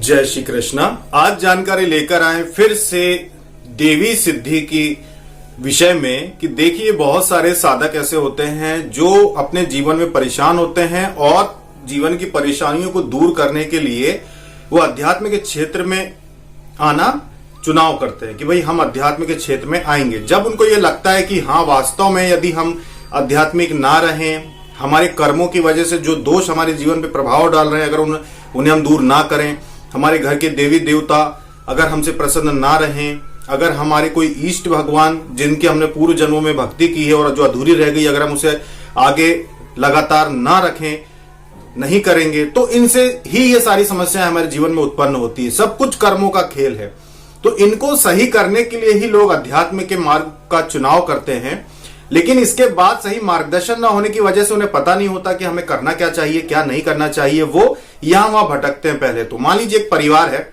जय श्री कृष्णा। आज जानकारी लेकर आए फिर से देवी सिद्धि की विषय में कि देखिए बहुत सारे साधक ऐसे होते हैं जो अपने जीवन में परेशान होते हैं और जीवन की परेशानियों को दूर करने के लिए वो अध्यात्म के क्षेत्र में आना चुनाव करते हैं कि भाई हम अध्यात्म के क्षेत्र में आएंगे। जब उनको ये लगता है कि हाँ वास्तव में यदि हम आध्यात्मिक ना रहें, हमारे कर्मों की वजह से जो दोष हमारे जीवन पे प्रभाव डाल रहे हैं अगर उन्हें हम दूर ना करें, हमारे घर के देवी देवता अगर हमसे प्रसन्न ना रहें, अगर हमारे कोई इष्ट भगवान जिनके हमने पूर्व जन्मों में भक्ति की है और जो अधूरी रह गई अगर हम उसे आगे लगातार ना रखें, नहीं करेंगे, तो इनसे ही ये सारी समस्याएं हमारे जीवन में उत्पन्न होती है। सब कुछ कर्मों का खेल है। तो इनको सही करने के लिए ही लोग अध्यात्म के मार्ग का चुनाव करते हैं, लेकिन इसके बाद सही मार्गदर्शन न होने की वजह से उन्हें पता नहीं होता कि हमें करना क्या चाहिए, क्या नहीं करना चाहिए। वो यहां वहां भटकते हैं। पहले तो मान लीजिए एक परिवार है,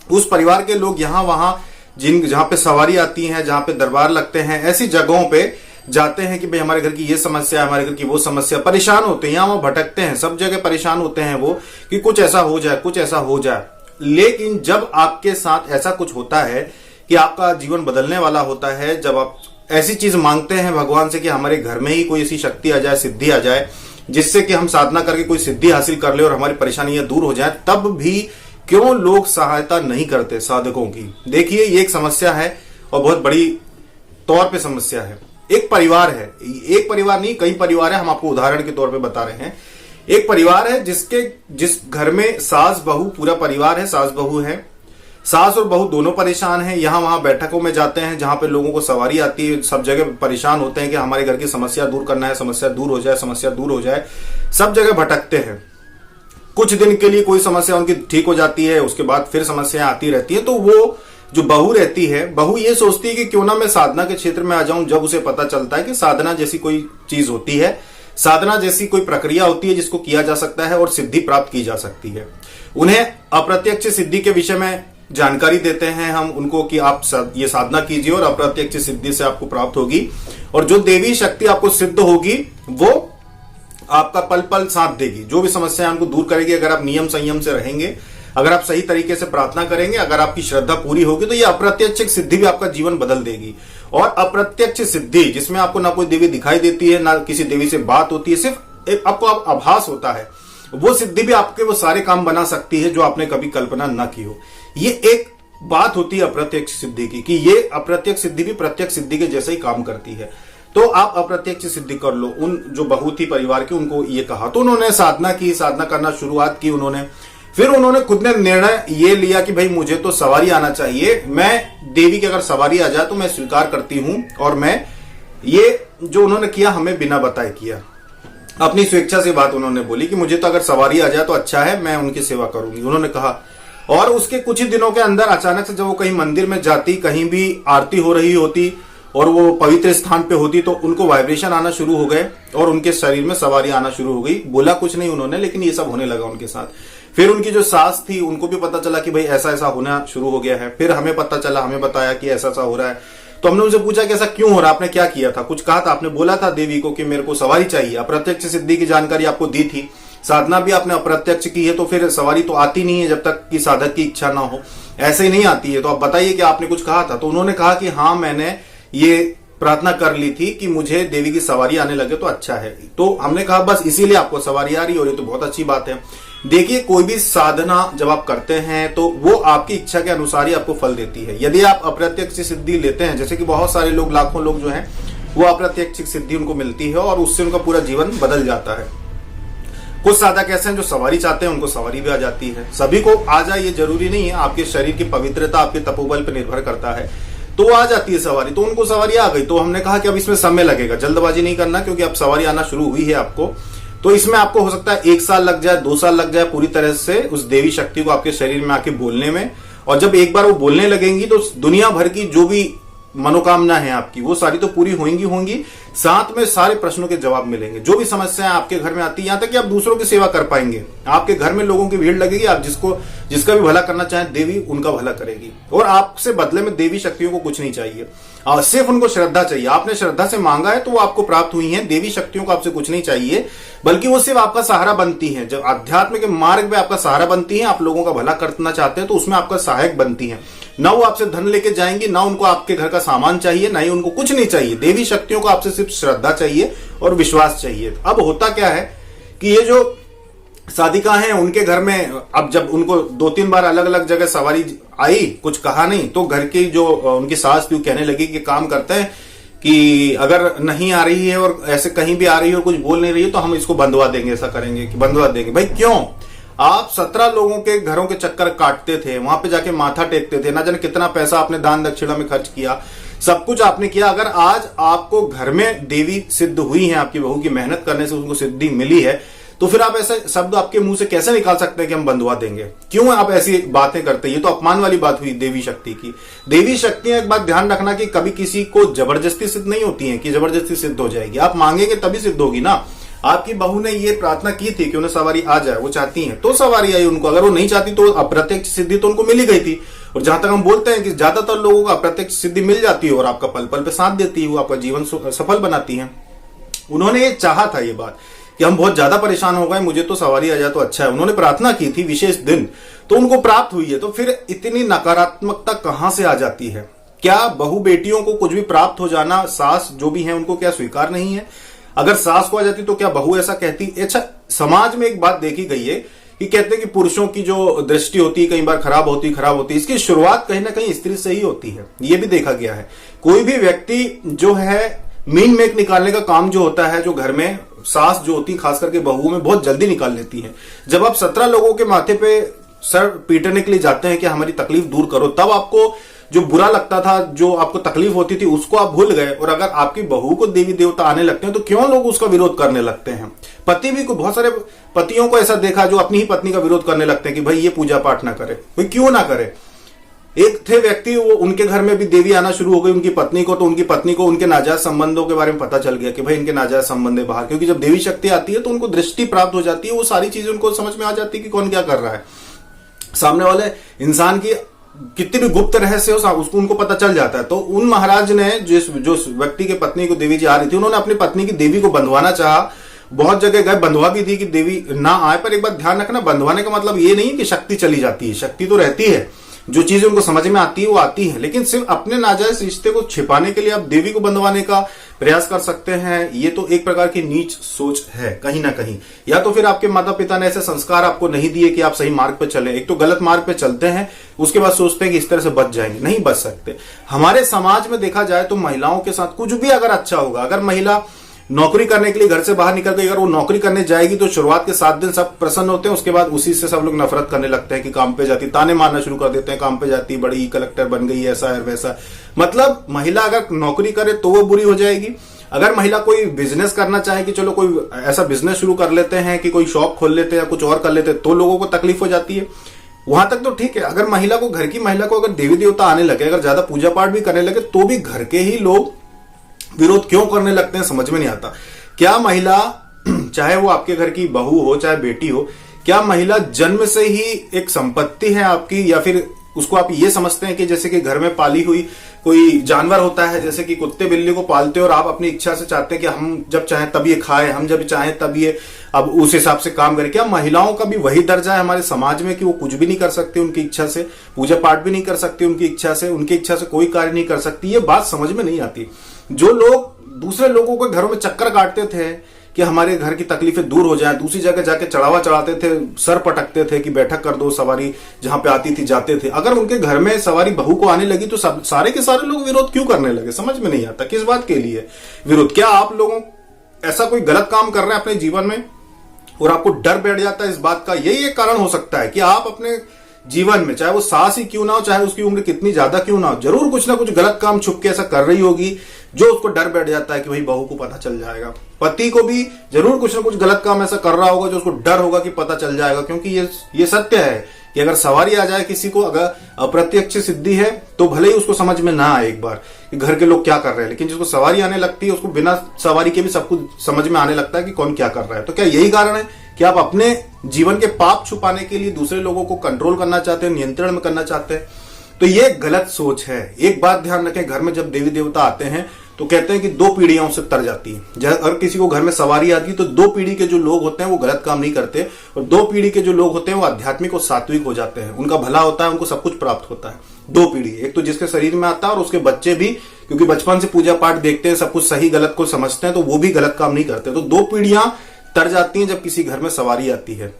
उस परिवार के लोग यहां वहां जहां पे सवारी आती है, जहां पे दरबार लगते हैं, ऐसी जगहों पे जाते हैं कि भाई हमारे घर की ये समस्या है, हमारे घर की वो समस्या, परेशान होते हैं, यहां वहां भटकते हैं, सब जगह परेशान होते हैं वो कि कुछ ऐसा हो जाए, कुछ ऐसा हो जाए। लेकिन जब आपके साथ ऐसा कुछ होता है कि आपका जीवन बदलने वाला होता है, जब आप ऐसी चीज मांगते हैं भगवान से कि हमारे घर में ही कोई ऐसी शक्ति आ जाए, सिद्धि आ जाए, जिससे कि हम साधना करके कोई सिद्धि हासिल कर ले और हमारी परेशानियां दूर हो जाए, तब भी क्यों लोग सहायता नहीं करते साधकों की। देखिए ये एक समस्या है और बहुत बड़ी तौर पे समस्या है। एक परिवार है, एक परिवार नहीं कई परिवार है, हम आपको उदाहरण के तौर पे बता रहे हैं। एक परिवार है जिस घर में सास बहू पूरा परिवार है, सास बहू है, सास और बहू दोनों परेशान हैं, यहां वहां बैठकों में जाते हैं जहां पे लोगों को सवारी आती है, सब जगह परेशान होते हैं कि हमारे घर की समस्या दूर करना है, समस्या दूर हो जाए, समस्या दूर हो जाए, सब जगह भटकते हैं। कुछ दिन के लिए कोई समस्या उनकी ठीक हो जाती है, उसके बाद फिर समस्याएं आती रहती है। तो वो जो बहू रहती है, बहू ये सोचती है कि क्यों ना मैं साधना के क्षेत्र में आ जाऊं। जब उसे पता चलता है कि साधना जैसी कोई चीज होती है, साधना जैसी कोई प्रक्रिया होती है जिसको किया जा सकता है और सिद्धि प्राप्त की जा सकती है, उन्हें अप्रत्यक्ष सिद्धि के विषय में जानकारी देते हैं हम उनको कि आप ये साधना कीजिए और अप्रत्यक्ष सिद्धि से आपको प्राप्त होगी और जो देवी शक्ति आपको सिद्ध होगी वो आपका पल पल साथ देगी, जो भी समस्या उनको दूर करेगी। अगर आप नियम संयम से रहेंगे, अगर आप सही तरीके से प्रार्थना करेंगे, अगर आपकी श्रद्धा पूरी होगी, तो ये अप्रत्यक्ष सिद्धि भी आपका जीवन बदल देगी। और अप्रत्यक्ष सिद्धि जिसमें आपको ना कोई देवी दिखाई देती है, ना किसी देवी से बात होती है, सिर्फ एक आपको आभास होता है, वो सिद्धि भी आपके वो सारे काम बना सकती है जो आपने कभी कल्पना ना की हो। ये एक बात होती है अप्रत्यक्ष सिद्धि की कि ये अप्रत्यक्ष सिद्धि भी प्रत्यक्ष सिद्धि के जैसे ही काम करती है। तो आप अप्रत्यक्ष सिद्धि कर लो। उन जो बहू थी परिवार की, उनको ये कहा, तो उन्होंने साधना की, साधना करना शुरुआत की उन्होंने। फिर उन्होंने खुद ने निर्णय ये लिया कि भाई मुझे तो सवारी आना चाहिए, मैं देवी की अगर सवारी आ जाए तो मैं स्वीकार करती हूं। और मैं ये जो उन्होंने किया हमें बिना बताए किया, अपनी स्वेच्छा से बात उन्होंने बोली कि मुझे तो अगर सवारी आ जाए तो अच्छा है, मैं उनकी सेवा करूंगी, उन्होंने कहा। और उसके कुछ ही दिनों के अंदर अचानक से जब वो कहीं मंदिर में जाती, कहीं भी आरती हो रही होती और वो पवित्र स्थान पे होती, तो उनको वाइब्रेशन आना शुरू हो गए और उनके शरीर में सवारी आना शुरू हो गई। बोला कुछ नहीं उन्होंने, लेकिन ये सब होने लगा उनके साथ। फिर उनकी जो सास थी उनको भी पता चला कि भाई ऐसा ऐसा होना शुरू हो गया है। फिर हमें पता चला, हमें बताया कि ऐसा ऐसा हो रहा है। तो हमने उनसे पूछा कि ऐसा क्यों हो रहा है, आपने क्या किया था, कुछ कहा था, आपने बोला था देवी को कि मेरे को सवारी चाहिए। अप्रत्यक्ष सिद्धि की जानकारी आपको दी थी, साधना भी आपने अप्रत्यक्ष की है, तो फिर सवारी तो आती नहीं है जब तक कि साधक की इच्छा ना हो, ऐसे ही नहीं आती है। तो आप बताइए कि आपने कुछ कहा था। तो उन्होंने कहा कि हाँ मैंने ये प्रार्थना कर ली थी कि मुझे देवी की सवारी आने लगे तो अच्छा है। तो हमने कहा बस इसीलिए आपको सवारी आ रही है और ये तो बहुत अच्छी बात है। देखिए कोई भी साधना जब आप करते हैं तो वो आपकी इच्छा के अनुसार ही आपको फल देती है। यदि आप अप्रत्यक्ष सिद्धि लेते हैं, जैसे कि बहुत सारे लोग, लाखों लोग जो हैं वो अप्रत्यक्ष सिद्धि उनको मिलती है और उससे उनका पूरा जीवन बदल जाता है। कुछ साधक ऐसे हैं जो सवारी चाहते हैं, उनको सवारी भी आ जाती है। सभी को आ जाए ये जरूरी नहीं है, आपके शरीर की पवित्रता आपके तपोबल पर निर्भर करता है। तो आ जाती है सवारी, तो उनको सवारी आ गई। तो हमने कहा कि अब इसमें समय लगेगा, जल्दबाजी नहीं करना, क्योंकि अब सवारी आना शुरू हुई है आपको। तो इसमें आपको हो सकता है 1 साल लग जाए, 2 साल लग जाए पूरी तरह से उस देवी शक्ति को आपके शरीर में आके बोलने में। और जब एक बार वो बोलने लगेंगी तो दुनिया भर की जो भी मनोकामना है आपकी वो सारी तो पूरी होंगी होंगी, साथ में सारे प्रश्नों के जवाब मिलेंगे। जो भी समस्याएं आपके घर में आती है, यहां तक कि आप दूसरों की सेवा कर पाएंगे। आपके घर में लोगों की भीड़ लगेगी, आप जिसका भी भला करना चाहें, देवी उनका भला करेगी। और आपसे बदले में देवी शक्तियों को कुछ नहीं चाहिए, सिर्फ उनको श्रद्धा चाहिए। आपने श्रद्धा से मांगा है तो वो आपको प्राप्त हुई है। देवी शक्तियों को आपसे कुछ नहीं चाहिए, बल्कि वो सिर्फ आपका सहारा बनती है। जब आध्यात्म के मार्ग में आपका सहारा बनती है, आप लोगों का भला करना चाहते हैं तो उसमें आपका सहायक बनती है। ना वो आपसे धन लेके जाएंगी, ना उनको आपके घर का सामान चाहिए, ना ही उनको कुछ नहीं चाहिए। देवी शक्तियों को आपसे सिर्फ श्रद्धा चाहिए और विश्वास चाहिए। अब होता क्या है कि ये जो साधिका हैं उनके घर में अब जब उनको 2-3 बार अलग अलग जगह सवारी आई, कुछ कहा नहीं, तो घर की जो उनकी सास थी कहने लगी कि काम करते हैं कि अगर नहीं आ रही है और ऐसे कहीं भी आ रही है और कुछ बोल नहीं रही है तो हम इसको बंधवा देंगे। ऐसा करेंगे कि बंधवा देंगे। भाई क्यों? आप 17 लोगों के घरों के चक्कर काटते थे, वहां पे जाके माथा टेकते थे, ना जाने कितना पैसा आपने दान दक्षिणा में खर्च किया, सब कुछ आपने किया। अगर आज आपको घर में देवी सिद्ध हुई है, आपकी बहू की मेहनत करने से उनको सिद्धि मिली है, तो फिर आप ऐसे शब्द आपके मुंह से कैसे निकाल सकते हैं कि हम बंधवा देंगे? क्यों आप ऐसी बातें करते हैं? ये तो अपमान वाली बात हुई देवी शक्ति की। देवी शक्तियां, एक बात ध्यान रखना कि कभी किसी को जबरदस्ती सिद्ध नहीं होती हैं कि जबरदस्ती सिद्ध हो जाएगी। आप मांगेंगे तभी सिद्ध होगी ना। आपकी बहू ने ये प्रार्थना की थी कि उन्हें सवारी आ जाए, वो चाहती हैं तो सवारी आई उनको। अगर वो नहीं चाहती तो अप्रत्यक्ष सिद्धि तो उनको मिल ही गई थी। और जहां तक हम बोलते हैं कि ज्यादातर लोगों को अप्रत्यक्ष सिद्धि मिल जाती है और आपका पल पल पे साथ देती है, वो आपका जीवन सफल बनाती है। उन्होंने ये चाहा था ये बात कि हम बहुत ज्यादा परेशान हो गए, मुझे तो सवारी आ जाए तो अच्छा है। उन्होंने प्रार्थना की थी विशेष दिन, तो उनको प्राप्त हुई है। तो फिर इतनी नकारात्मकता कहां से आ जाती है? क्या बहू बेटियों को कुछ भी प्राप्त हो जाना, सास जो भी है उनको क्या स्वीकार नहीं है? अगर सास को आ जाती तो क्या बहू ऐसा कहती? अच्छा, समाज में एक बात देखी गई है कि कहते हैं कि पुरुषों की जो दृष्टि होती है कई बार खराब होती। इसकी शुरुआत कहीं ना कहीं स्त्री से ही होती है, ये भी देखा गया है। कोई भी व्यक्ति जो है मीन मेक निकालने का काम जो होता है, जो घर में सास जो होती है खास करके बहुओं में बहुत जल्दी निकाल लेती है। जब आप 17 लोगों के माथे पे सर पीटने के लिए जाते हैं कि हमारी तकलीफ दूर करो, तब आपको जो बुरा लगता था, जो आपको तकलीफ होती थी, उसको आप भूल गए। और अगर आपकी बहू को देवी देवता आने लगते हैं तो क्यों लोग उसका विरोध करने लगते हैं? पति भी, बहुत सारे पतियों को ऐसा देखा जो अपनी ही पत्नी का विरोध करने लगते हैं कि भाई ये पूजा पाठ ना करे। भाई क्यों ना करे? एक थे व्यक्ति, वो उनके घर में भी देवी आना शुरू हो गई उनकी पत्नी को, तो उनकी पत्नी को उनके नाजायज संबंधों के बारे में पता चल गया कि भाई इनके नाजायज संबंध है बाहर। क्योंकि जब देवी शक्ति आती है तो उनको दृष्टि प्राप्त हो जाती है, वो सारी चीजें उनको समझ में आ जाती है कि कौन क्या कर रहा है। सामने वाले इंसान की कितनी भी गुप्त रहस्य हो उसको उनको पता चल जाता है। तो उन महाराज ने जो व्यक्ति के पत्नी को देवी जी आ रही थी, उन्होंने अपनी पत्नी की देवी को बंधवाना चाहा। बहुत जगह गए, बंधवा भी दी कि देवी ना आए। पर एक बात ध्यान रखना, बंधवाने का मतलब ये नहीं कि शक्ति चली जाती है। शक्ति तो रहती है, जो चीजें उनको समझ में आती है वो आती है, लेकिन सिर्फ अपने नाजायज रिश्ते को छिपाने के लिए आप देवी को बंधवाने का प्रयास कर सकते हैं। ये तो एक प्रकार की नीच सोच है कहीं ना कहीं। या तो फिर आपके माता पिता ने ऐसे संस्कार आपको नहीं दिए कि आप सही मार्ग पे चले। एक तो गलत मार्ग पे चलते हैं, उसके बाद सोचते हैं कि इस तरह से बच जाएंगे। नहीं बच सकते। हमारे समाज में देखा जाए तो महिलाओं के साथ कुछ भी अगर अच्छा होगा, अगर महिला नौकरी करने के लिए घर से बाहर निकल गई, अगर वो नौकरी करने जाएगी तो शुरुआत के 7 दिन सब प्रसन्न होते हैं, उसके बाद उसी से सब लोग नफरत करने लगते हैं कि काम पे जाती, ताने मारना शुरू कर देते हैं, काम पे जाती, बड़ी कलेक्टर बन गई, ऐसा है वैसा। मतलब महिला अगर नौकरी करे तो वो बुरी हो जाएगी। अगर महिला कोई बिजनेस करना चाहे कि चलो कोई ऐसा बिजनेस शुरू कर लेते हैं कि कोई शॉप खोल लेते हैं या कुछ और कर लेते हैं, तो लोगों को तकलीफ हो जाती है। वहां तक तो ठीक है। अगर महिला को, घर की महिला को अगर देवी देवता आने लगे, अगर ज्यादा पूजा पाठ भी करने लगे, तो भी घर के ही लोग विरोध क्यों करने लगते हैं समझ में नहीं आता। क्या महिला, चाहे वो आपके घर की बहू हो चाहे बेटी हो, क्या महिला जन्म से ही एक संपत्ति है आपकी, या फिर उसको आप ये समझते हैं कि जैसे कि घर में पाली हुई कोई जानवर होता है, जैसे कि कुत्ते बिल्ली को पालते हो और आप अपनी इच्छा से चाहते हैं कि हम जब चाहें तब ये खाए, हम जब चाहें तब ये अब उस हिसाब से काम करें। क्या महिलाओं का भी वही दर्जा है हमारे समाज में कि वो कुछ भी नहीं कर सकती उनकी इच्छा से, पूजा पाठ भी नहीं कर सकती उनकी इच्छा से कोई कार्य नहीं कर सकती? ये बात समझ में नहीं आती। जो लोग दूसरे लोगों के घरों में चक्कर काटते थे कि हमारे घर की तकलीफें दूर हो जाए, दूसरी जगह जाके चढ़ावा चढ़ाते थे, सर पटकते थे कि बैठक कर दो, सवारी जहां पे आती थी जाते थे, अगर उनके घर में सवारी बहू को आने लगी तो सारे के सारे लोग विरोध क्यों करने लगे? समझ में नहीं आता किस बात के लिए विरोध। क्या आप लोगों ऐसा कोई गलत काम कर रहे हैं अपने जीवन में और आपको डर बैठ जाता है इस बात का? यही एक कारण हो सकता है कि आप अपने जीवन में, चाहे वो सास ही क्यों ना हो, चाहे उसकी उम्र कितनी ज्यादा क्यों ना हो, जरूर कुछ ना कुछ गलत काम छुप के ऐसा कर रही होगी जो उसको डर बैठ जाता है कि भाई बहू को पता चल जाएगा। पति को भी जरूर कुछ ना कुछ गलत काम ऐसा कर रहा होगा जो उसको डर होगा कि पता चल जाएगा। क्योंकि ये सत्य है कि अगर सवारी आ जाए किसी को, अगर अप्रत्यक्ष सिद्धि है तो भले ही उसको समझ में ना आए एक बार कि घर के लोग क्या कर रहे हैं, लेकिन जिसको सवारी आने लगती है उसको बिना सवारी के भी सब कुछ समझ में आने लगता है कि कौन क्या कर रहा है। तो क्या यही कारण है कि आप अपने जीवन के पाप छुपाने के लिए दूसरे लोगों को कंट्रोल करना चाहते हैं, नियंत्रण में करना चाहते हैं? तो ये गलत सोच है। एक बात ध्यान रखें, घर में जब देवी देवता आते हैं तो कहते हैं कि 2 पीढ़ियों से तर जाती है। अगर किसी को घर में सवारी आती है तो 2 पीढ़ी के जो लोग होते हैं वो गलत काम नहीं करते, और 2 पीढ़ी के जो लोग होते हैं वो आध्यात्मिक और सात्विक हो जाते हैं, उनका भला होता है, उनको सब कुछ प्राप्त होता है। 2 पीढ़ी, एक तो जिसके शरीर में आता है और उसके बच्चे भी, क्योंकि बचपन से पूजा पाठ देखते हैं, सब कुछ सही गलत को समझते हैं, तो वो भी गलत काम नहीं करते। तो 2 पीढ़ियां तर जाती हैं जब किसी घर में सवारी आती है।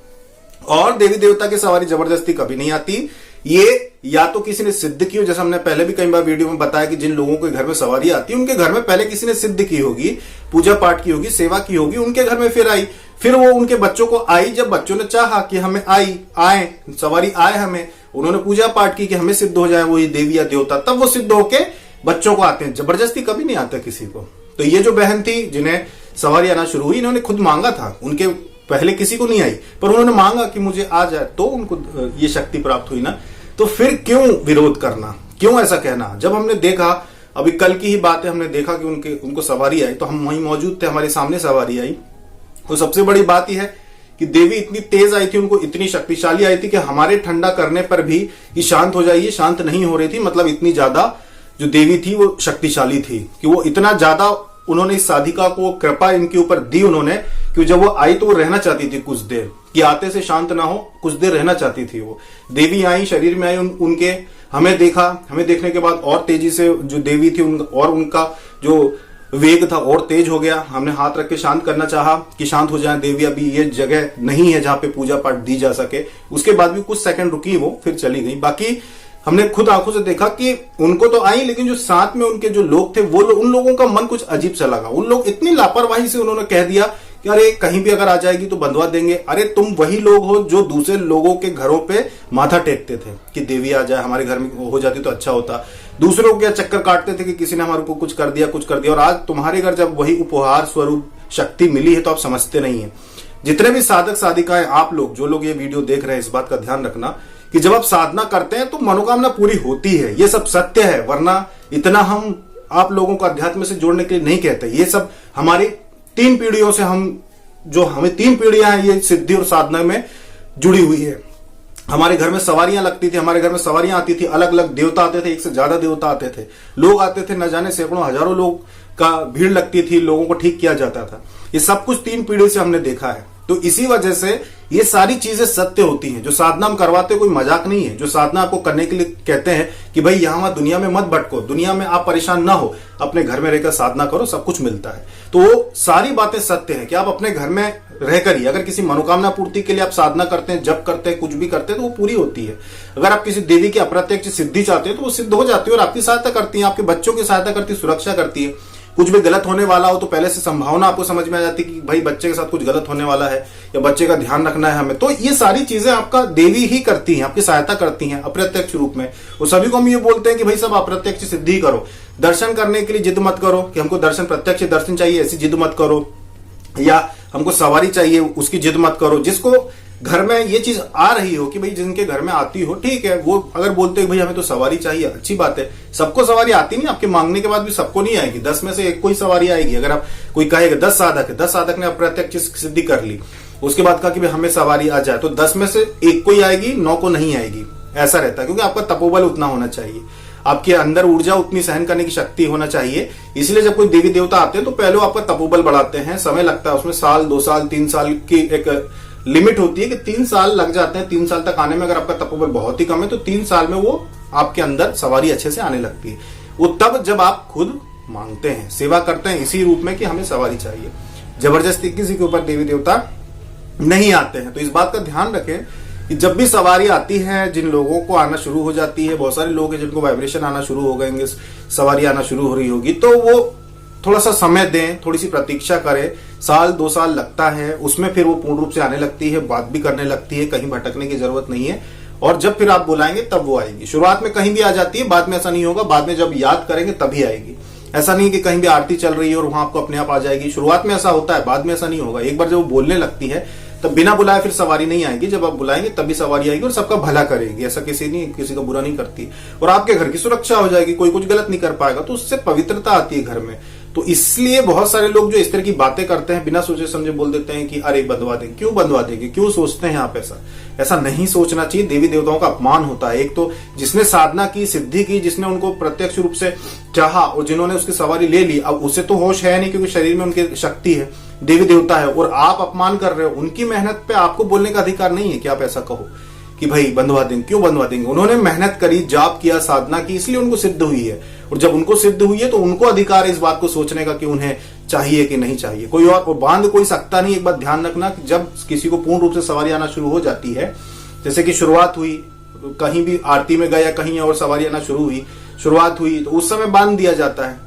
और देवी देवता की सवारी जबरदस्ती कभी नहीं आती। ये या तो किसी ने सिद्ध की हो, जैसे हमने पहले भी कई बार वीडियो में बताया कि जिन लोगों के घर में सवारी आती है उनके घर में पहले किसी ने सिद्ध की होगी, पूजा पाठ की होगी, सेवा की होगी, उनके घर में फिर आई, फिर वो उनके बच्चों को आई, जब बच्चों ने चाहा कि हमें आए सवारी आए, हमें उन्होंने पूजा पाठ की कि हमें सिद्ध हो जाए वो देवी या देवता, तब वो सिद्ध होके बच्चों को आते हैं। जबरदस्ती कभी नहीं आता किसी को। तो ये जो बहन थी जिन्हें सवारी आना शुरू हुई, इन्होंने खुद मांगा था, उनके पहले किसी को नहीं आई, पर उन्होंने मांगा कि मुझे आ जाए, तो उनको ये शक्ति प्राप्त हुई ना। तो फिर क्यों विरोध करना, क्यों ऐसा कहना? जब हमने देखा, अभी कल की ही बात है, हमने देखा कि उनको सवारी आई, तो हम वहीं मौजूद थे, हमारे सामने सवारी आई। तो सबसे बड़ी बात यह है कि देवी इतनी तेज आई थी, उनको इतनी शक्तिशाली आई थी कि हमारे ठंडा करने पर भी ये शांत हो जाइए, शांत नहीं हो रही थी। मतलब इतनी ज्यादा जो देवी थी वो शक्तिशाली थी कि वो इतना ज्यादा, उन्होंने इस साधिका को कृपा इनके ऊपर दी उन्होंने, कि जब वो आई तो वो रहना चाहती थी कुछ देर, कि आते से शांत ना हो, कुछ देर रहना चाहती थी वो। देवी आई, शरीर में आई, उनके हमें देखा, हमें देखने के बाद और तेजी से जो देवी थी और उनका जो वेग था और तेज हो गया। हमने हाथ रख के शांत करना चाहा कि शांत हो जाए देवी, अभी ये जगह नहीं है जहां पे पूजा पाठ दी जा सके। उसके बाद भी कुछ सेकंड रुकी वो, फिर चली गई। बाकी हमने खुद आंखों से देखा कि उनको तो आई, लेकिन जो साथ में उनके जो लोग थे वो उन लोगों का मन कुछ अजीब सा लगा। उन लोग इतनी लापरवाही से उन्होंने कह दिया कि अरे कहीं भी अगर आ जाएगी तो बंधवा देंगे। अरे तुम वही लोग हो जो दूसरे लोगों के घरों पे माथा टेकते थे कि देवी आ जाए, हमारे घर में हो जाती तो अच्छा होता। दूसरों को क्या चक्कर काटते थे कि किसी ने हमारे को कुछ कर दिया, कुछ कर दिया। और आज तुम्हारे घर जब वही उपहार स्वरूप शक्ति मिली है तो आप समझते नहीं है। जितने भी साधक साधिकाएं, आप लोग जो लोग ये वीडियो देख रहे हैं, इस बात का ध्यान रखना कि जब आप साधना करते हैं तो मनोकामना पूरी होती है। ये सब सत्य है, वरना इतना हम आप लोगों को अध्यात्म से जोड़ने के लिए नहीं कहते। ये सब हमारी 3 पीढ़ियों से हमें 3 पीढ़ियां हैं ये सिद्धि और साधना में जुड़ी हुई है। हमारे घर में सवारियां लगती थी, हमारे घर में सवारियां आती थी, अलग अलग देवता आते थे, एक से ज्यादा देवता आते थे, लोग आते थे, न जाने सैकड़ों हजारों लोग का भीड़ लगती थी, लोगों को ठीक किया जाता था। ये सब कुछ 3 पीढ़ी से हमने देखा है। तो इसी वजह से ये सारी चीजें सत्य होती हैं। जो साधना हम करवाते कोई मजाक नहीं है। जो साधना आपको करने के लिए कहते हैं कि भाई यहां वहां दुनिया में मत भटको, दुनिया में आप परेशान ना हो, अपने घर में रहकर साधना करो, सब कुछ मिलता है। तो वो सारी बातें सत्य है कि आप अपने घर में रहकर ही अगर किसी मनोकामना पूर्ति के लिए आप साधना करते हैं, जप करते हैं, कुछ भी करते हैं, तो वो पूरी होती है। अगर आप किसी देवी की अप्रत्यक्ष सिद्धि चाहते हैं तो वो सिद्ध हो जाती है और आपकी सहायता करती है, आपके बच्चों की सहायता करती है, सुरक्षा करती है। कुछ भी गलत होने वाला हो तो पहले से संभावना आपको समझ में आ जाती है कि भाई बच्चे के साथ कुछ गलत होने वाला है या बच्चे का ध्यान रखना है हमें। तो ये सारी चीजें आपका देवी ही करती हैं, आपकी सहायता करती हैं अप्रत्यक्ष रूप में। और सभी को हम ये बोलते हैं कि भाई सब अप्रत्यक्ष सिद्धि करो, दर्शन करने के लिए जिद मत करो कि हमको दर्शन प्रत्यक्ष दर्शन चाहिए, ऐसी जिद मत करो, या हमको सवारी चाहिए उसकी जिद मत करो। जिसको घर में ये चीज आ रही हो कि भाई जिनके घर में आती हो, ठीक है, वो अगर बोलते हैं भाई हमें तो सवारी चाहिए, अच्छी बात है। सबको सवारी आती नहीं, आपके मांगने के बाद भी सबको नहीं आएगी। 10 में से एक कोई सवारी आएगी। अगर आप कोई कहेगा 10 साधक है, 10 साधक ने अप्रत्यक्ष सिद्धि कर ली, उसके बाद कहा कि भाई हमें सवारी आ जाए, तो 10 में से एक को ही आएगी, 9 को नहीं आएगी। ऐसा रहता है क्योंकि आपका तपोबल उतना होना चाहिए, आपके अंदर ऊर्जा उतनी सहन करने की शक्ति होना चाहिए। इसलिए जब कोई देवी देवता आते हैं तो पहले आपका तपोबल बढ़ाते हैं। समय लगता है उसमें, साल 2 साल 3 साल की एक लिमिट होती है कि 3 साल लग जाते हैं। 3 साल तक आने में अगर आपका तपोबल बहुत ही कम है तो 3 साल में वो आपके अंदर सवारी अच्छे से आने लगती है। वो तब जब आप खुद मांगते हैं, सेवा करते हैं इसी रूप में कि हमें सवारी चाहिए। जबरदस्ती किसी के ऊपर देवी देवता नहीं आते हैं। तो इस बात का ध्यान रखें कि जब भी सवारी आती है, जिन लोगों को आना शुरू हो जाती है, बहुत सारे लोग हैं जिनको वाइब्रेशन आना शुरू हो गएंगे, सवारी आना शुरू हो रही होगी, तो वो थोड़ा सा समय दें, थोड़ी सी प्रतीक्षा करें। 1-2 साल लगता है, उसमें फिर वो पूर्ण रूप से आने लगती है, बात भी करने लगती है, कहीं भटकने की जरूरत नहीं है। और जब फिर आप बुलाएंगे तब वो आएगी। शुरुआत में कहीं भी आ जाती है, बाद में ऐसा नहीं होगा। बाद में जब याद करेंगे तभी आएगी। ऐसा नहीं कि कहीं भी आरती चल रही है और वहां आपको अपने आप आ जाएगी। शुरुआत में ऐसा होता है, बाद में ऐसा नहीं होगा। एक बार जब वो बोलने लगती है तब बिना बुलाए फिर सवारी नहीं आएगी, जब आप बुलाएंगे तभी सवारी आएगी और सबका भला करेगी। ऐसा किसी का बुरा नहीं करती और आपके घर की सुरक्षा हो जाएगी, कोई कुछ गलत नहीं कर पाएगा, तो उससे पवित्रता आती है घर में। तो इसलिए बहुत सारे लोग जो इस तरह की बातें करते हैं बिना सोचे समझे बोल देते हैं कि अरे बंधवा देंगे। क्यों बंधवा देंगे, क्यों सोचते हैं आप ऐसा नहीं सोचना चाहिए। देवी देवताओं का अपमान होता है। एक तो जिसने साधना की, सिद्धि की, जिसने उनको प्रत्यक्ष रूप से चाहा और जिन्होंने उसकी सवारी ले ली, अब उसे तो होश है नहीं क्योंकि शरीर में उनकी शक्ति है, देवी देवता है, और आप अपमान कर रहे हो उनकी मेहनत पे। आपको बोलने का अधिकार नहीं है कि आप ऐसा कहो कि भाई बंधवा देंगे। क्यों बंधवा देंगे, उन्होंने मेहनत करी, जाप किया, साधना की, इसलिए उनको सिद्ध हुई है। और जब उनको सिद्ध हुई है तो उनको अधिकार है इस बात को सोचने का कि उन्हें चाहिए कि नहीं चाहिए। कोई और बांध कोई सकता नहीं। एक बात ध्यान रखना कि जब किसी को पूर्ण रूप से सवारी आना शुरू हो जाती है, जैसे कि शुरुआत हुई, कहीं भी आरती में गया, कहीं और सवारी आना शुरुआत हुई तो उस समय बांध दिया जाता है।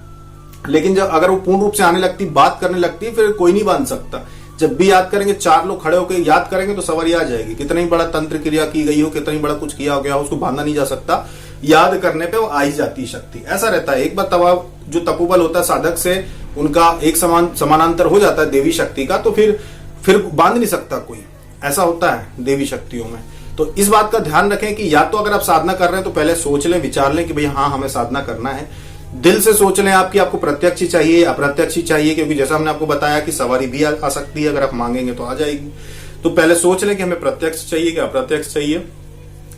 लेकिन जब अगर वो पूर्ण रूप से आने लगती, बात करने लगती, फिर कोई नहीं बांध सकता। जब भी याद करेंगे, 4 लोग खड़े होकर याद करेंगे तो सवारी आ जाएगी। कितना ही बड़ा तंत्र क्रिया की गई हो, कितना ही बड़ा कुछ किया हो गया हो, उसको बांधा नहीं जा सकता। याद करने पे वो आ ही जाती है शक्ति। ऐसा रहता है। एक बार जो तपोबल होता है साधक से उनका एक समानांतर हो जाता है देवी शक्ति का, तो फिर बांध नहीं सकता कोई। ऐसा होता है देवी शक्तियों में। तो इस बात का ध्यान रखें कि या तो अगर आप साधना कर रहे हैं तो पहले सोच लें, विचार लें कि भाई हाँ हमें साधना करना है। दिल से सोच लें आपको प्रत्यक्ष चाहिए, अप्रत्यक्ष चाहिए, क्योंकि जैसा हमने आपको बताया कि सवारी भी आ सकती है, अगर आप मांगेंगे तो आ जाएगी। तो पहले सोच लें कि हमें प्रत्यक्ष चाहिए कि अप्रत्यक्ष चाहिए।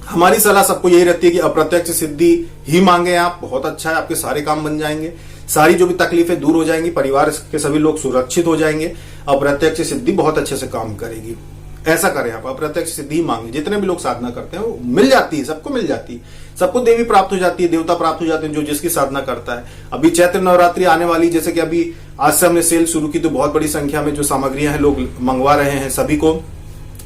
हमारी सलाह सबको यही रहती है कि अप्रत्यक्ष सिद्धि ही मांगे आप, बहुत अच्छा है, आपके सारे काम बन जाएंगे, सारी जो भी तकलीफें दूर हो जाएंगी, परिवार के सभी लोग सुरक्षित हो जाएंगे। अप्रत्यक्ष सिद्धि बहुत अच्छे से काम करेगी। ऐसा करें आप, अप्रत्यक्ष सिद्धि मांगे। जितने भी लोग साधना करते हैं वो मिल जाती है, सबको मिल जाती है, सबको देवी प्राप्त हो जाती है, देवता प्राप्त हो जाते हैं जो जिसकी साधना करता है। अभी चैत्र नवरात्रि आने वाली, जैसे कि अभी आज से हमने सेल शुरू की तो बहुत बड़ी संख्या में जो सामग्रियां हैं लोग मंगवा रहे हैं, सभी को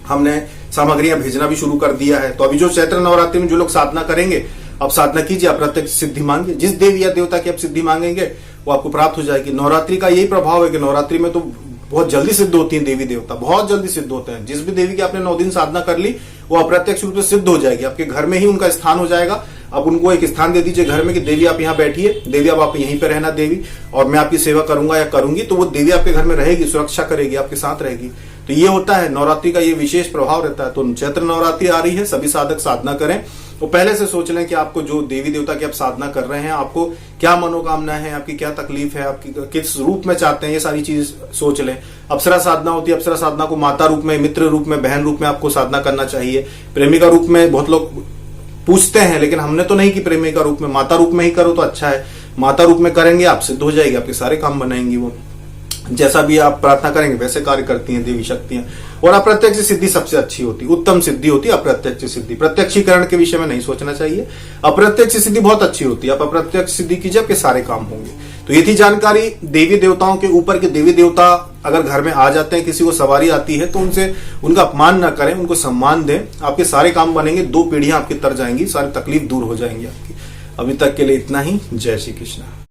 हमने सामग्रियां भेजना भी शुरू कर दिया है। तो अभी जो चैत्र नवरात्रि में जो लोग साधना करेंगे, अब साधना कीजिए, अप्रत्यक्ष सिद्धि मांगिए। जिस देवी या देवता की आप सिद्धि मांगेंगे वो आपको प्राप्त हो जाएगी। नवरात्रि का यही प्रभाव है कि नवरात्रि में तो बहुत जल्दी सिद्ध होती है देवी देवता, बहुत जल्दी सिद्ध होते हैं। जिस भी देवी की आपने 9 दिन साधना कर ली वो अप्रत्यक्ष रूप से सिद्ध हो जाएगी। आपके घर में ही उनका स्थान हो जाएगा। आप उनको एक स्थान दे दीजिए घर में कि देवी आप यहाँ बैठिए, देवी अब आप यहीं पे रहना देवी, और मैं आपकी सेवा करूंगा या करूंगी। तो वो देवी आपके घर में रहेगी, सुरक्षा करेगी, आपके साथ रहेगी। तो ये होता है, नवरात्रि का ये विशेष प्रभाव रहता है। तो चैत्र नवरात्रि आ रही है, सभी साधक साधना करें। तो पहले से सोच लें कि आपको जो देवी देवता की आप साधना कर रहे हैं, आपको क्या मनोकामना है, आपकी क्या तकलीफ है, आपकी किस रूप में चाहते हैं, ये सारी चीज सोच लें। अप्सरा साधना होती है, अप्सरा साधना को माता रूप में, मित्र रूप में, बहन रूप में आपको साधना करना चाहिए। प्रेमिका रूप में बहुत लोग पूछते हैं, लेकिन हमने तो नहीं कि प्रेमिका रूप में, माता रूप में ही करो तो अच्छा है। माता रूप में करेंगे आप, सिद्ध हो जाएगी, आपके सारे काम बनाएंगी वो। जैसा भी आप प्रार्थना करेंगे वैसे कार्य करती हैं देवी शक्तियां। और अप्रत्यक्ष सिद्धि सबसे अच्छी होती, उत्तम सिद्धि होती है अप्रत्यक्ष सिद्धि। प्रत्यक्षीकरण के विषय में नहीं सोचना चाहिए। अप्रत्यक्ष सिद्धि बहुत अच्छी होती है। आप अप्रत्यक्ष सिद्धि कीजिए, आपके सारे काम होंगे। तो ये थी जानकारी देवी देवताओं के ऊपर कि देवी देवता अगर घर में आ जाते हैं, किसी को सवारी आती है तो उनसे उनका अपमान न करें, उनको सम्मान दें, आपके सारे काम बनेंगे। 2 पीढ़ियां आपकी तर जाएंगी, सारी तकलीफ दूर हो जाएंगी आपकी। अभी तक के लिए इतना ही। जय श्री कृष्ण।